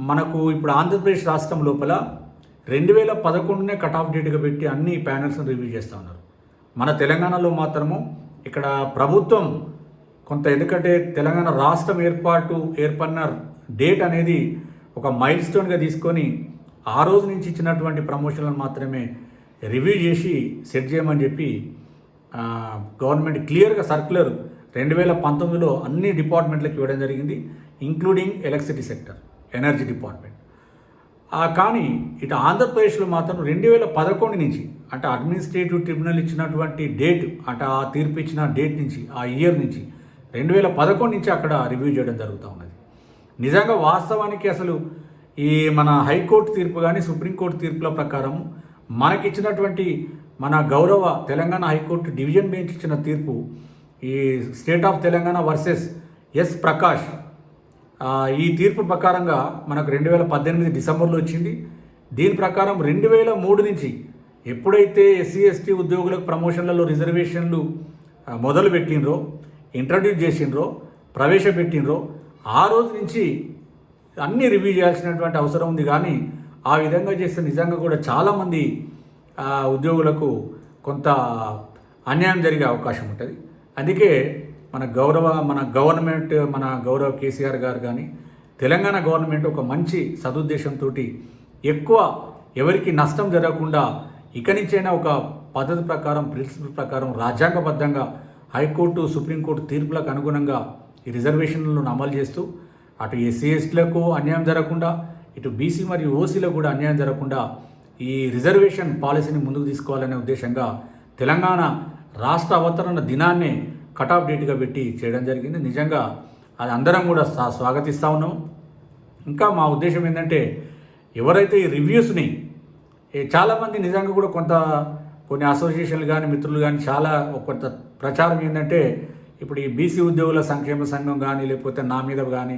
మనకు ఇప్పుడు ఆంధ్రప్రదేశ్ రాష్ట్రం లోపల 2011నే కట్ ఆఫ్ డేట్గా పెట్టి అన్ని ప్యానల్స్ను రివ్యూ చేస్తూ ఉన్నారు. మన తెలంగాణలో మాత్రము ఇక్కడ ప్రభుత్వం ఎందుకంటే తెలంగాణ రాష్ట్రం ఏర్పడిన డేట్ అనేది ఒక మైల్ స్టోన్గా తీసుకొని ఆ రోజు నుంచి ఇచ్చినటువంటి ప్రమోషన్లను మాత్రమే రివ్యూ చేసి సెట్ చేయమని చెప్పి గవర్నమెంట్ క్లియర్గా సర్క్యులర్ 2019లో అన్ని డిపార్ట్మెంట్లకు ఇవ్వడం జరిగింది, including electricity sector, energy department. కానీ ఇటు ఆంధ్రప్రదేశ్లో మాత్రం 2011 నుంచి అంటే అడ్మినిస్ట్రేటివ్ ట్రిబ్యునల్ ఇచ్చినటువంటి డేట్ అంటే ఆ తీర్పు ఇచ్చిన డేట్ నుంచి ఆ ఇయర్ నుంచి 2011 నుంచి అక్కడ రివ్యూ చేయడం జరుగుతూ ఉన్నది. నిజంగా వాస్తవానికి అసలు ఈ మన హైకోర్టు తీర్పు కానీ సుప్రీంకోర్టు తీర్పుల ప్రకారం మనకిచ్చినటువంటి మన గౌరవ తెలంగాణ హైకోర్టు డివిజన్ బెంచ్ ఇచ్చిన తీర్పు ఈ state of Telangana versus S Prakash ఈ తీర్పు ప్రకారంగా మనకు 2018 డిసెంబర్లో వచ్చింది. దీని ప్రకారం 2003 నుంచి ఎప్పుడైతే ఎస్సీ ఎస్టీ ఉద్యోగులకు ప్రమోషన్లలో రిజర్వేషన్లు మొదలు పెట్టినరో, ఇంట్రడ్యూస్ చేసినరో, ప్రవేశపెట్టినరో ఆ రోజు నుంచి అన్నీ రివ్యూ చేయాల్సినటువంటి అవసరం ఉంది. కానీ ఆ విధంగా చేస్తే నిజంగా కూడా చాలామంది ఉద్యోగులకు కొంత అన్యాయం జరిగే అవకాశం ఉంటుంది. అందుకే మన గౌరవ కేసీఆర్ గారు కానీ తెలంగాణ గవర్నమెంట్ ఒక మంచి సదుద్దేశంతో ఎక్కువ ఎవరికి నష్టం జరగకుండా ఇక నుంచైనా ఒక పద్ధతి ప్రకారం, ప్రిన్సిపల్ ప్రకారం రాజ్యాంగబద్ధంగా హైకోర్టు, సుప్రీంకోర్టు తీర్పులకు అనుగుణంగా ఈ రిజర్వేషన్లను అమలు చేస్తూ అటు ఎస్సీ ఎస్టీలకు అన్యాయం జరగకుండా, ఇటు బీసీ మరియు ఓసీలకు కూడా అన్యాయం జరగకుండా ఈ రిజర్వేషన్ పాలసీని ముందుకు తీసుకోవాలనే ఉద్దేశంగా తెలంగాణ రాష్ట్ర అవతరణ దినాన్నే కట్ ఆఫ్ డేట్గా పెట్టి చేయడం జరిగింది. నిజంగా అది అందరం కూడా స్వాగతిస్తూ ఉన్నాం. ఇంకా మా ఉద్దేశం ఏంటంటే ఎవరైతే ఈ రివ్యూస్ని చాలామంది నిజంగా కూడా కొన్ని అసోసియేషన్లు కానీ మిత్రులు కానీ చాలా కొంత ప్రచారం ఏంటంటే ఇప్పుడు ఈ బీసీ ఉద్యోగుల సంక్షేమ సంఘం కానీ లేకపోతే నా మీద కానీ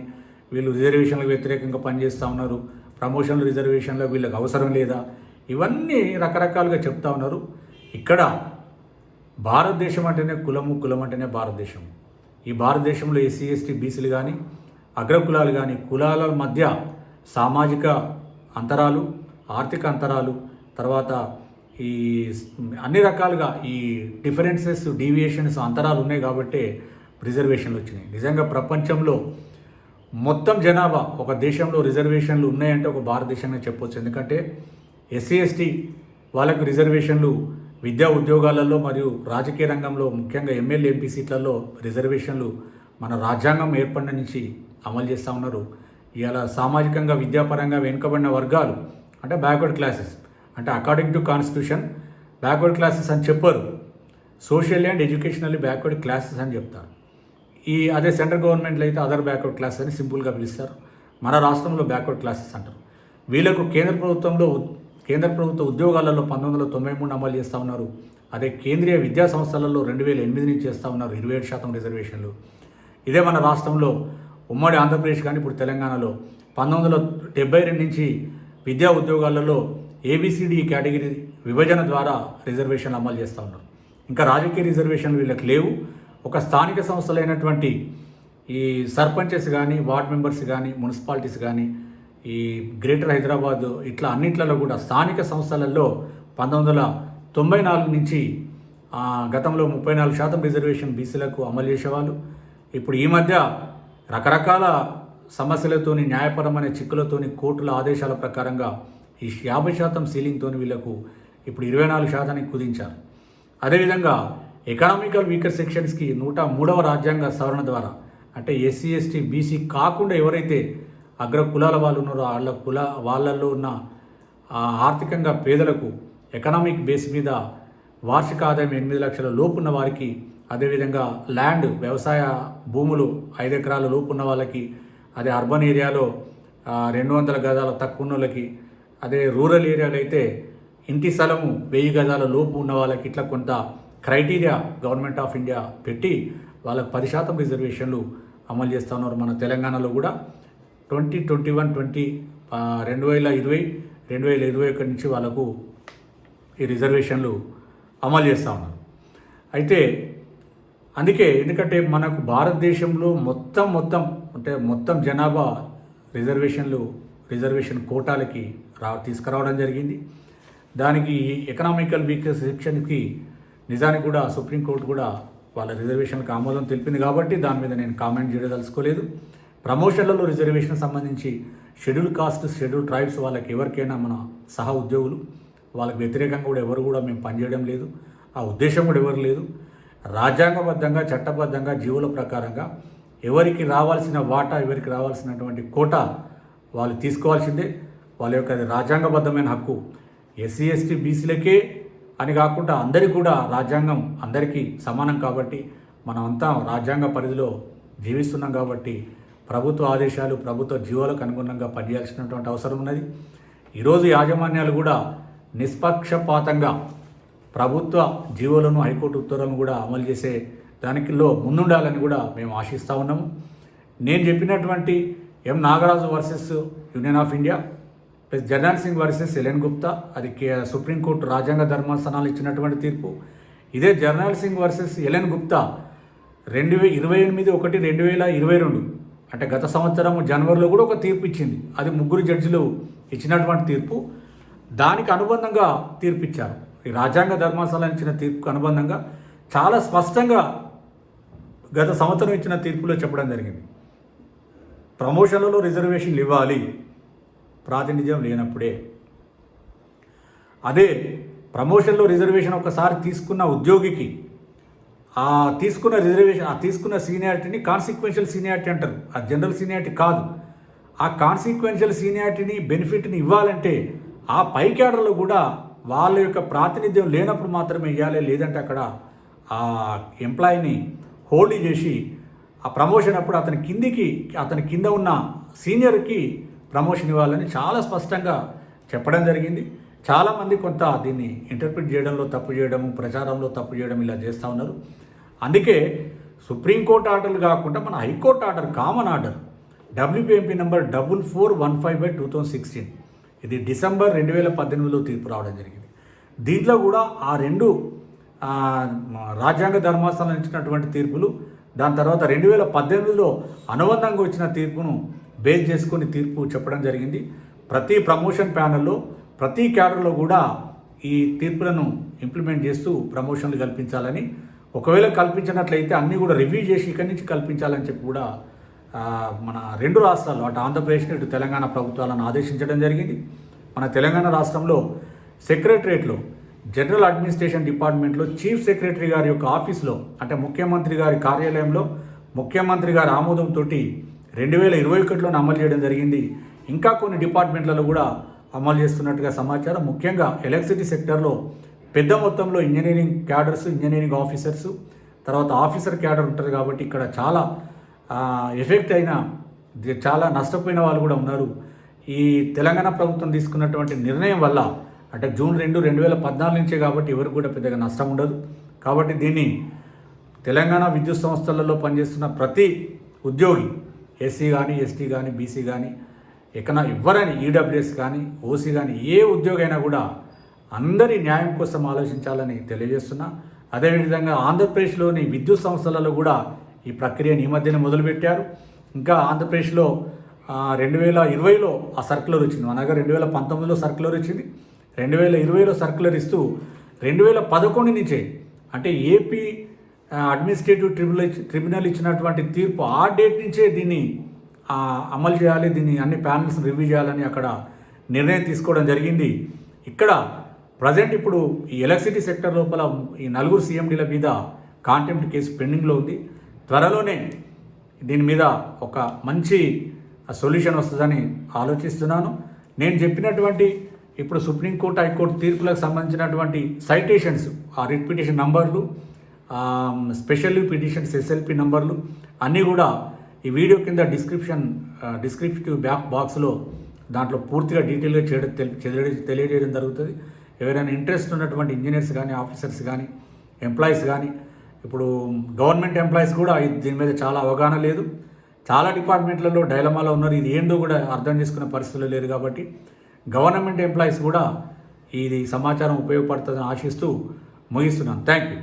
వీళ్ళు రిజర్వేషన్లకు వ్యతిరేకంగా పనిచేస్తూ ఉన్నారు, ప్రమోషన్లు రిజర్వేషన్లకు వీళ్ళకి అవసరం లేదా, ఇవన్నీ రకరకాలుగా చెప్తా ఉన్నారు. ఇక్కడ భారతదేశం అంటేనే కులం అంటేనే భారతదేశం. ఈ భారతదేశంలో ఎస్సీ ఎస్టీ బీసీలు కానీ అగ్రకులాలు కానీ కులాల మధ్య సామాజిక అంతరాలు, ఆర్థిక అంతరాలు, తర్వాత ఈ అన్ని రకాలుగా ఈ డిఫరెన్సెస్, డీవియేషన్స్, అంతరాలు ఉన్నాయి కాబట్టి రిజర్వేషన్లు వచ్చినాయి. నిజంగా ప్రపంచంలో మొత్తం జనాభా ఒక దేశంలో రిజర్వేషన్లు ఉన్నాయంటే ఒక భారతదేశంగా చెప్పొచ్చు. ఎందుకంటే ఎస్సీ ఎస్టీ వాళ్ళకు రిజర్వేషన్లు విద్యా ఉద్యోగాలలో మరియు రాజకీయ రంగంలో ముఖ్యంగా ఎమ్మెల్యే ఎంపీ సీట్లలో రిజర్వేషన్లు మన రాజ్యాంగం ఏర్పడిన నుంచి అమలు చేస్తూ ఉన్నారు. ఇలా సామాజికంగా విద్యాపరంగా వెనుకబడిన వర్గాలు అంటే బ్యాక్వర్డ్ క్లాసెస్, అంటే according to constitution backward classes అని చెప్పరు, socially and educationally backward classes అని చెప్తారు. అదే సెంట్రల్ గవర్నమెంట్లో అయితే అదర్ బ్యాక్వర్డ్ క్లాసెస్ అని సింపుల్గా పిలుస్తారు. మన రాష్ట్రంలో బ్యాక్వర్డ్ క్లాసెస్ అంటారు. వీళ్ళకు కేంద్ర ప్రభుత్వ ఉద్యోగాలలో 1993 అమలు చేస్తూ ఉన్నారు. అదే కేంద్రీయ విద్యా సంస్థలలో 2008 నుంచి చేస్తూ ఉన్నారు 27% రిజర్వేషన్లు. ఇదే మన రాష్ట్రంలో ఉమ్మడి ఆంధ్రప్రదేశ్ కానీ ఇప్పుడు తెలంగాణలో 1972 నుంచి విద్యా ఉద్యోగాలలో ఏబిసిడి కేటగిరీ విభజన ద్వారా రిజర్వేషన్లు అమలు చేస్తూ ఉన్నారు. ఇంకా రాజకీయ రిజర్వేషన్లు వీళ్ళకి లేవు. ఒక స్థానిక సంస్థలైనటువంటి ఈ సర్పంచెస్ కానీ, వార్డ్ మెంబర్స్ కానీ, మున్సిపాలిటీస్ కానీ, ఈ గ్రేటర్ హైదరాబాద్ ఇట్లా అన్నిట్లలో కూడా స్థానిక సంస్థలలో 1994 నుంచి గతంలో 34% రిజర్వేషన్ బీసీలకు అమలు చేసేవాళ్ళు. ఇప్పుడు ఈ మధ్య రకరకాల సమస్యలతోని, న్యాయపరమైన చిక్కులతోని, కోర్టుల ఆదేశాల ప్రకారంగా ఈ 50% సీలింగ్తో వీళ్లకు ఇప్పుడు 24% కుదించారు. అదేవిధంగా ఎకనామికల్ వీకర్ సెక్షన్స్కి 103వ రాజ్యాంగ సవరణ ద్వారా అంటే ఎస్సీ ఎస్టీ బీసీ కాకుండా ఎవరైతే అగ్ర కులాల వాళ్ళు ఉన్నారో వాళ్ళల్లో ఉన్న ఆర్థికంగా పేదలకు ఎకనామిక్ బేస్ మీద వార్షిక ఆదాయం 8 లక్షల లోపు ఉన్న వారికి, అదేవిధంగా ల్యాండ్ వ్యవసాయ భూములు 5 ఎకరాల లోపు ఉన్న వాళ్ళకి, అదే అర్బన్ ఏరియాలో 200 గజాల తక్కువ ఉన్న వాళ్ళకి, అదే రూరల్ ఏరియాలో అయితే ఇంటి స్థలము 1000 గజాల లోపు ఉన్న వాళ్ళకి ఇట్లా కొంత క్రైటీరియా గవర్నమెంట్ ఆఫ్ ఇండియా పెట్టి వాళ్ళకి 10% రిజర్వేషన్లు అమలు చేస్తూ ఉన్నారు. మన తెలంగాణలో కూడా 2021 నుంచి వాళ్ళకు ఈ రిజర్వేషన్లు అమలు చేస్తూ ఉన్నారు. అయితే అందుకే ఎందుకంటే మనకు భారతదేశంలో మొత్తం జనాభా రిజర్వేషన్ కోటాలకి తీసుకురావడం జరిగింది. దానికి ఎకనామికల్ వీకర్ సెక్షన్కి నిజానికి కూడా సుప్రీంకోర్టు కూడా వాళ్ళ రిజర్వేషన్కి ఆమోదం తెలిపింది కాబట్టి దాని మీద నేను కామెంట్ చేయదలుచుకోలేదు. ప్రమోషన్లలో రిజర్వేషన్ సంబంధించి షెడ్యూల్ కాస్ట్, షెడ్యూల్ ట్రైబ్స్ వాళ్ళకి ఎవరికైనా మన సహ ఉద్యోగులు వాళ్ళకి వ్యతిరేకంగా కూడా ఎవరు కూడా మేము పనిచేయడం లేదు, ఆ ఉద్దేశం కూడా ఎవరు లేదు. రాజ్యాంగబద్ధంగా, చట్టబద్ధంగా, జీవుల ప్రకారంగా ఎవరికి రావాల్సిన వాటా, ఎవరికి రావాల్సినటువంటి కోటా వాళ్ళు తీసుకోవాల్సిందే. వాళ్ళ యొక్క రాజ్యాంగబద్ధమైన హక్కు. ఎస్సీ ఎస్టీ బీసీలకే అని కాకుండా అందరికీ కూడా రాజ్యాంగం అందరికీ సమానం కాబట్టి మనమంతా రాజ్యాంగ పరిధిలో జీవిస్తున్నాం కాబట్టి ప్రభుత్వ ఆదేశాలు, ప్రభుత్వ జీవోలకు అనుగుణంగా పనిచేయాల్సినటువంటి అవసరం ఉన్నది. ఈరోజు యాజమాన్యాలు కూడా నిష్పక్షపాతంగా ప్రభుత్వ జీవోలను, హైకోర్టు ఉత్తర్వులను కూడా అమలు చేసే దానిలో ముందుండాలని కూడా మేము ఆశిస్తూ ఉన్నాము. నేను చెప్పినటువంటి M Nagaraj versus union of India plus Jarnail Singh versus LN Gupta, అది సుప్రీంకోర్టు రాజ్యాంగ ధర్మాసనాలు ఇచ్చినటువంటి తీర్పు. ఇదే జర్నల్ సింగ్ వర్సెస్ ఎలెన్ గుప్తా 28/1/2022 అంటే గత సంవత్సరం జనవరిలో కూడా ఒక తీర్పు ఇచ్చింది. అది 3 జడ్జిలు ఇచ్చినటువంటి తీర్పు. దానికి అనుబంధంగా తీర్పు ఇచ్చారు. ఈ రాజ్యాంగ ధర్మాసనం ఇచ్చిన తీర్పుకు అనుబంధంగా చాలా స్పష్టంగా గత సంవత్సరం ఇచ్చిన తీర్పులో చెప్పడం జరిగింది. ప్రమోషన్లలో రిజర్వేషన్లు ఇవ్వాలి ప్రాతినిధ్యం లేనప్పుడే. అదే ప్రమోషన్లో రిజర్వేషన్ ఒకసారి తీసుకున్న ఉద్యోగికి ఆ తీసుకున్న సీనియారిటీని కాన్సిక్వెన్షియల్ సీనియారిటీ అంటారు. ఆ జనరల్ సీనియారిటీ కాదు. ఆ కాన్సిక్వెన్షియల్ సీనియారిటీని బెనిఫిట్ని ఇవ్వాలంటే ఆ పై క్యాడర్లో కూడా వాళ్ళ యొక్క ప్రాతినిధ్యం లేనప్పుడు మాత్రమే ఇవ్వాలి. లేదంటే అక్కడ ఆ ఎంప్లాయీని హోల్డ్ చేసి ఆ ప్రమోషన్ అప్పుడు అతని కింద ఉన్న సీనియర్కి ప్రమోషన్ ఇవ్వాలని చాలా స్పష్టంగా చెప్పడం జరిగింది. చాలామంది కొంత దీన్ని ఇంటర్ప్రిట్ చేయడంలో తప్పు చేయడము, ప్రచారంలో తప్పు చేయడం ఇలా చేస్తూ ఉన్నారు. అందుకే సుప్రీంకోర్టు ఆర్డర్లు కాకుండా మన high court order, common order WPMP number 4415/2016 ఇది డిసెంబర్ 2018లో తీర్పు రావడం జరిగింది. దీంట్లో కూడా ఆ 2 రాజ్యాంగ ధర్మాసనం ఇచ్చినటువంటి తీర్పులు, దాని తర్వాత 2018లో అనుబంధంగా వచ్చిన తీర్పును బేస్ చేసుకొని తీర్పు చెప్పడం జరిగింది. ప్రతి ప్రమోషన్ ప్యానెల్లో ప్రతి క్యాడర్లో కూడా ఈ తీర్పులను ఇంప్లిమెంట్ చేస్తూ ప్రమోషన్లు కల్పించాలని, ఒకవేళ కల్పించినట్లయితే అన్నీ కూడా రివ్యూ చేసి ఇక్కడి నుంచి కల్పించాలని చెప్పి కూడా మన 2 రాష్ట్రాలు అటు ఆంధ్రప్రదేశ్ ఇటు తెలంగాణ ప్రభుత్వాలను ఆదేశించడం జరిగింది. మన తెలంగాణ రాష్ట్రంలో సెక్రటరియట్లో జనరల్ అడ్మినిస్ట్రేషన్ డిపార్ట్మెంట్లో చీఫ్ సెక్రటరీ గారి యొక్క ఆఫీస్లో అంటే ముఖ్యమంత్రి గారి కార్యాలయంలో ముఖ్యమంత్రి గారి ఆమోదంతో 2021లోనే అమలు చేయడం జరిగింది. ఇంకా కొన్ని డిపార్ట్మెంట్లలో కూడా అమలు చేస్తున్నట్టుగా సమాచారం. ముఖ్యంగా ఎలక్ట్రిసిటీ సెక్టర్లో పెద్ద మొత్తంలో ఇంజనీరింగ్ క్యాడర్స్, ఇంజనీరింగ్ ఆఫీసర్స్, తర్వాత ఆఫీసర్ క్యాడర్ ఉంటుంది కాబట్టి ఇక్కడ చాలా ఎఫెక్ట్ అయిన, చాలా నష్టపోయిన వాళ్ళు కూడా ఉన్నారు. ఈ తెలంగాణ ప్రభుత్వం తీసుకున్నటువంటి నిర్ణయం వల్ల అంటే జూన్ 2, 2014 నుంచే కాబట్టి ఎవరికి కూడా పెద్దగా నష్టం ఉండదు. కాబట్టి దీన్ని తెలంగాణ విద్యుత్ సంస్థలలో పనిచేస్తున్న ప్రతి ఉద్యోగి, ఎస్సీ కానీ, ఎస్టీ కానీ, బీసీ కానీ, ఎవరైనా ఈడబ్ల్యూఎస్ కానీ, ఓసీ కానీ, ఏ ఉద్యోగి అయినా కూడా అందరి న్యాయం కోసం ఆలోచించాలని తెలియజేస్తున్నా. అదేవిధంగా ఆంధ్రప్రదేశ్లోని విద్యుత్ సంస్థలలో కూడా ఈ ప్రక్రియను ఈ మధ్యనే మొదలుపెట్టారు. ఇంకా ఆంధ్రప్రదేశ్లో 2020లో ఆ సర్క్యులర్ వచ్చింది. మన దగ్గర 2019లో సర్క్యులర్ వచ్చింది. 2020లో సర్క్యులర్ ఇస్తూ 2011 నుంచే అంటే ఏపీ అడ్మినిస్ట్రేటివ్ ట్రిబ్యునల్ ఇచ్చినటువంటి తీర్పు ఆ డేట్ నుంచే దీన్ని అమలు చేయాలి, దీన్ని అన్ని ప్యానల్స్ రివ్యూ చేయాలని అక్కడ నిర్ణయం తీసుకోవడం జరిగింది. ఇక్కడ ప్రజెంట్ ఇప్పుడు ఈ ఎలక్ట్రిసిటీ సెక్టర్ లోపల ఈ 4 CMDల మీద కాంటెంప్ట్ కేసు పెండింగ్లో ఉంది. త్వరలోనే దీని మీద ఒక మంచి సొల్యూషన్ వస్తుందని ఆలోచిస్తున్నాను. నేను చెప్పినటువంటి ఇప్పుడు సుప్రీంకోర్టు, హైకోర్టు తీర్పులకు సంబంధించినటువంటి సైటేషన్స్, ఆ రిట్ పిటిషన్ నంబర్లు, స్పెషల్ పిటిషన్స్ SLP నంబర్లు అన్నీ కూడా ఈ వీడియో కింద డిస్క్రిప్టివ్ బాక్స్లో దాంట్లో పూర్తిగా డీటెయిల్గా తెలియజేయడం జరుగుతుంది. ఎవరైనా ఇంట్రెస్ట్ ఉన్నటువంటి ఇంజనీర్స్ కానీ, ఆఫీసర్స్ కానీ, ఎంప్లాయీస్ కానీ, ఇప్పుడు గవర్నమెంట్ ఎంప్లాయీస్ కూడా దీని మీద చాలా అవగాహన లేదు. చాలా డిపార్ట్మెంట్లలో డైలమాలో ఉన్నారు. ఇది ఏందో కూడా అర్థం చేసుకునే పరిస్థితులు లేరు. కాబట్టి గవర్నమెంట్ ఎంప్లాయీస్ కూడా ఇది సమాచారం ఉపయోగపడుతుందని ఆశిస్తూ ముగిస్తున్నాను. Thank you.